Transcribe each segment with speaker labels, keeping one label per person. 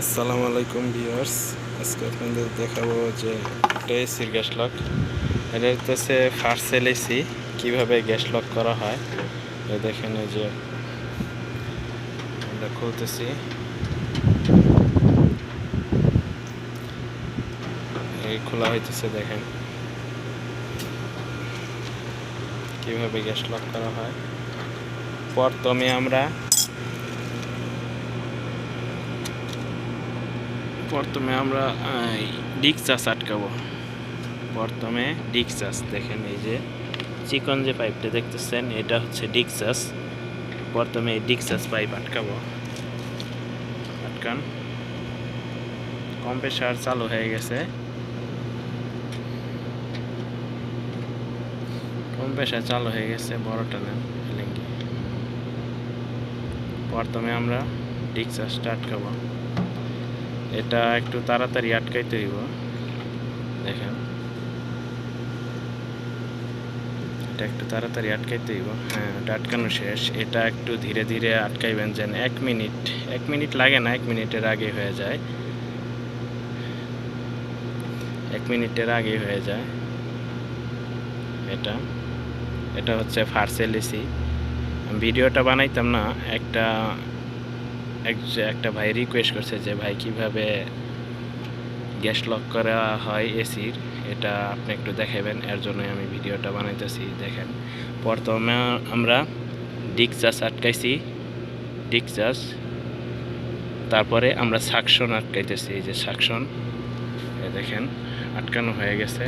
Speaker 1: আসসালামু আলাইকুম ভিউয়ার্স, আজকে আপনাদের দেখাবো যে একটা এসির গ্যাস লক। এটা হচ্ছে ফার্স্ট সেল এসি, কীভাবে গ্যাস লক করা হয়। দেখেন এই যে আমরা খুলতেছি, এই খোলা হইতেছে। দেখেন কীভাবে গ্যাস লক করা হয়। প্রথমে আমরা ডিক্সাস আটকাবো। প্রথমে ডিক্সাস দেখেন, এই যে চিকন যে পাইপটা দেখতেছেন এটা হচ্ছে ডিক্সাস। প্রথমে এই ডিক্সাস পাইপ আটকাবো। আটকান। কম্প্রেসার চালু হয়ে গেছে। কম্প্রেসার চালু হয়ে গেছে, বড়টা নেন ফিলিংকি। প্রথমে আমরা ডিক্সাসটা আটকাবো। এটা একটু তাড়াতাড়ি আটকাইতে হইব। দেখেন এটা একটু তাড়াতাড়ি আটকাইতে হইব। হ্যাঁ, এটা আটকানো শেষ। এটা একটু ধীরে ধীরে আটকাইবেন, যেন 1 মিনিট লাগে না, 1 মিনিটের আগে হয়ে যায়। 1 মিনিটের আগে হয়ে যায়। এটা হচ্ছে ফার্স্ট এলইসি। ভিডিওটা বানাইতাম না, একটা ভাই রিকোয়েস্ট করছে যে ভাই কিভাবে গ্যাস লক করা হয় এসির, এটা আপনি একটু দেখাবেন, এর জন্যই আমি ভিডিওটা বানাইতেছি। দেখেন প্রথমে আমরা ডিক্সাস আটকাইছি, ডিক্সাস। তারপরে আমরা সাকশন আটকাইতেছি, এই যে সাকশন। দেখেন আটকানো হয়ে গেছে।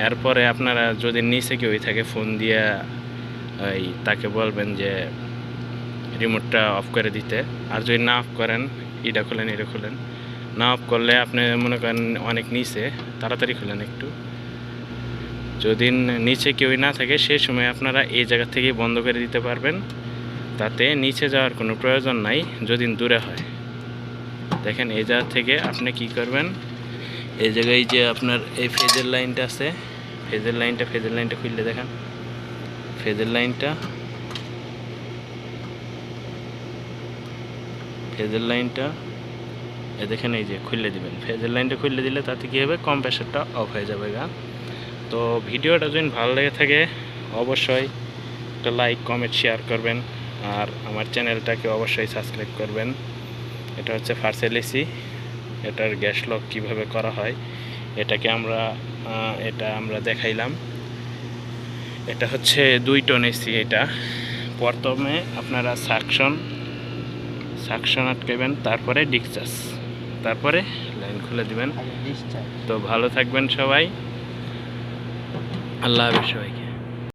Speaker 1: এরপরে আপনারা যদি নিচে কেউ থাকে, ফোন দিয়ে তাকে বলবেন যে রিমোটটা অফ করে দিতে। আর যদি না অফ করেন, এটা খুলেন। না অফ করলে আপনি মনে করেন অনেক নিচে, তাড়াতাড়ি খুলেন একটু। যদি নিচে কেউই না থাকে, সেই সময় আপনারা এই জায়গা থেকেই বন্ধ করে দিতে পারবেন, তাতে নিচে যাওয়ার কোনো প্রয়োজন নাই যদি দূরে হয়। দেখেন এই জায়গা থেকে আপনি কি করবেন, এই জায়গায় যে আপনার এই ফেজের লাইনটা আছে, ফেজের লাইনটা খুললে দেখেন, ফেজের লাইনটা দেখেন, এই যে খুললে দিবেন। ফেজের লাইনটা খুললে দিলে তাতে কী হবে, কম্প্রেসারটা অফ হয়ে যাবে গা। তো ভিডিওটা যদি ভালো লেগে থাকে অবশ্যই একটা লাইক, কমেন্ট, শেয়ার করবেন। আর আমার চ্যানেলটাকে অবশ্যই সাবস্ক্রাইব করবেন। এটা হচ্ছে ফার্স্ট এলইসি। এটার গ্যাস লক কীভাবে করা হয় এটা আমরা দেখাইলাম। এটা হচ্ছে 2 টন এসি। এটা প্রথমে আপনারা সাকশন আটকাবেন, তারপরে ডিসচার্জ, তারপরে লাইন খুলে দিবেন। তো ভালো থাকবেন সবাই, আল্লাহ হাফেজ সবাইকে।